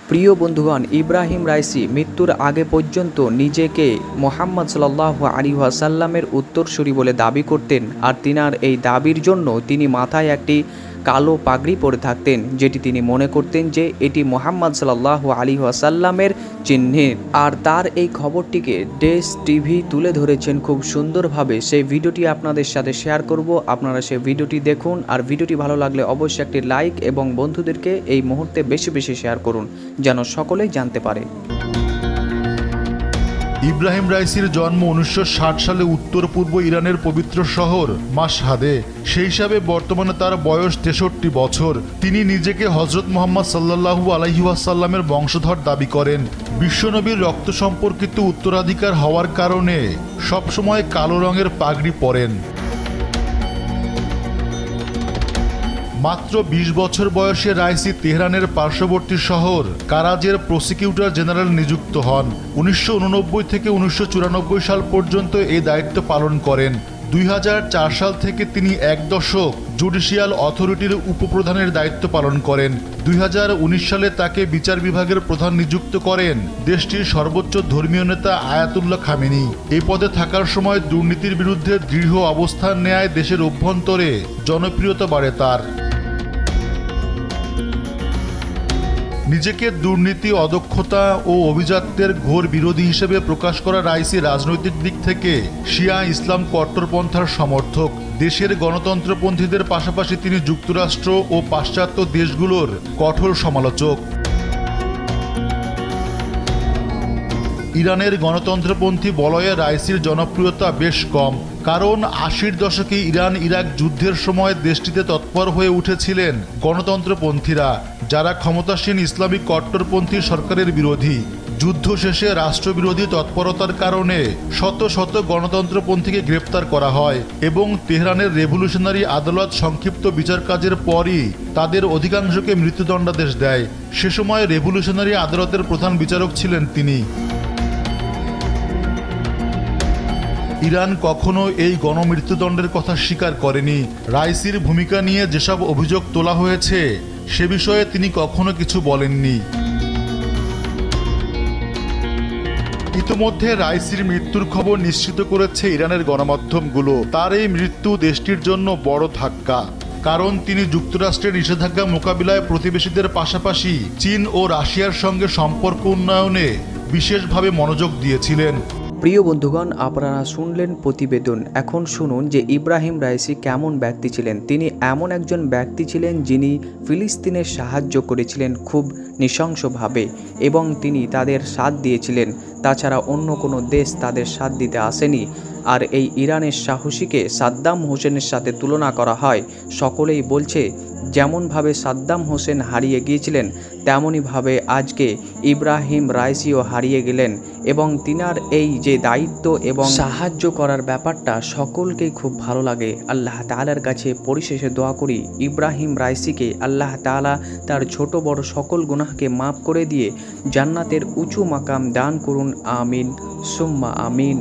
প্রিয় বন্ধুগণ, Ebrahim Raisi মৃত্যুর আগে পর্যন্ত নিজেকে মুহাম্মদ সাল্লাল্লাহু আলাইহি ওয়াসাল্লামের উত্তরসূরি বলে দাবি করতেন। আর তিনার এই দাবির জন্য তিনি মাথায় একটি কালো পাগড়ি পরে থাকতেন, যেটি তিনি মনে করতেন যে এটি মুহাম্মদ সাল্লাল্লাহু আলাইহি ওয়াসাল্লামের চিহ্নের। আর তার এই খবরটিকে দেশ টিভি তুলে ধরেছেন খুব সুন্দরভাবে। সেই ভিডিওটি আপনাদের সাথে শেয়ার করব, আপনারা সেই ভিডিওটি দেখুন। আর ভিডিওটি ভালো লাগলে অবশ্যই একটি লাইক এবং বন্ধুদেরকে এই মুহূর্তে বেশি বেশি শেয়ার করুন, যেন সকলেই জানতে পারে। ইব্রাহিম রাইসির জন্ম 1960 সালে উত্তর পূর্ব ইরানের পবিত্র শহর মাশহাদে। সেই হিসাবে বর্তমানে তার বয়স 63 বছর। তিনি নিজেকে হযরত মুহাম্মদ সাল্লাল্লাহু আলাইহি ওয়াসাল্লামের বংশধর দাবি করেন। বিশ্বনবীর রক্ত সম্পর্কিত উত্তরাধিকার হওয়ার কারণে সবসময় কালো রঙের পাগড়ি পরেন। মাত্র 20 বছর বয়সে রাইসি তেহরানের পার্শ্ববর্তী শহর কারাজের প্রসিকিউটর জেনারেল নিযুক্ত হন। 1989 থেকে 1994 সাল পর্যন্ত এই দায়িত্ব পালন করেন। 2004 সাল থেকে তিনি 1 দশক জুডিশিয়াল অথরিটির উপপ্রধানের দায়িত্ব পালন করেন। 2019 সালে তাকে বিচার বিভাগের প্রধান নিযুক্ত করেন দেশটির সর্বোচ্চ ধর্মীয় নেতা আয়াতুল্লাহ খামেনি। এই পদে থাকার সময় দুর্নীতির বিরুদ্ধে দৃঢ় অবস্থান নেয় দেশের অভ্যন্তরে জনপ্রিয়তা বাড়ে তার। নিজেকে দুর্নীতি, অদক্ষতা ও অভিজাত্যের ঘোর বিরোধী হিসেবে প্রকাশ করা রাইসি রাজনৈতিক দিক থেকে শিয়া ইসলাম কট্টরপন্থার সমর্থক। দেশের গণতন্ত্রপন্থীদের পাশাপাশি তিনি যুক্তরাষ্ট্র ও পাশ্চাত্য দেশগুলোর কঠোর সমালোচক। ইরানের গণতন্ত্রপন্থী বলয়ে রাইসির জনপ্রিয়তা বেশ কম, কারণ 80-র দশকে ইরান ইরাক যুদ্ধের সময় দেশটিতে তৎপর হয়ে উঠেছিলেন গণতন্ত্রপন্থীরা, যারা ক্ষমতাসীন ইসলামিক কট্টরপন্থী সরকারের বিরোধী। যুদ্ধ শেষে রাষ্ট্রবিরোধী তৎপরতার কারণে শত শত গণতন্ত্রপন্থীকে গ্রেপ্তার করা হয় এবং তেহরানের রেভলিউশনারি আদালত সংক্ষিপ্ত বিচার কাজের পরই তাদের অধিকাংশকে মৃত্যুদণ্ডাদেশ দেয়। সে সময় রেভলিউশনারি আদালতের প্রধান বিচারক ছিলেন তিনি। ইরান কখনো এই গণমৃত্যুদণ্ডের কথা স্বীকার করেনি। রাইসির ভূমিকা নিয়ে যেসব অভিযোগ তোলা হয়েছে সে বিষয়ে তিনি কখনো কিছু বলেননি। ইতিমধ্যে রাইসির মৃত্যুর খবর নিশ্চিত করেছে ইরানের গণমাধ্যমগুলো। তার এই মৃত্যু দেশটির জন্য বড় ধাক্কা, কারণ তিনি যুক্তরাষ্ট্রের নিষেধাজ্ঞা মোকাবিলায় প্রতিবেশীদের পাশাপাশি চীন ও রাশিয়ার সঙ্গে সম্পর্ক উন্নয়নে বিশেষভাবে মনোযোগ দিয়েছিলেন। প্রিয় বন্ধুগণ, আপনারা শুনলেন প্রতিবেদন। এখন শুনুন যে ইব্রাহিম রাইসি কেমন ব্যক্তি ছিলেন। তিনি এমন একজন ব্যক্তি ছিলেন যিনি ফিলিস্তিনের সাহায্য করেছিলেন খুব নৃশংসভাবে, এবং তিনি তাদের সাথ দিয়েছিলেন। তাছাড়া অন্য কোনো দেশ তাদের সাথ দিতে আসেনি। আর এই ইরানের সাহসীকে সাদ্দাম হোসেনের সাথে তুলনা করা হয়। সকলেই বলছে যেমনভাবে সাদ্দাম হোসেন হারিয়ে গিয়েছিলেন, তেমনইভাবে আজকে ইব্রাহিম রাইসিও হারিয়ে গেলেন। এবং তিনার এই যে দায়িত্ব এবং সাহায্য করার ব্যাপারটা সকলকেই খুব ভালো লাগে। আল্লাহ তাআলার কাছে পরিশেষে দোয়া করি ইব্রাহিম রাইসিকে আল্লাহ তাআলা তার ছোট বড় সকল গুনাহকে মাফ করে দিয়ে জান্নাতের উঁচু মাকাম দান করুন। আমিন সুম্মা আমিন।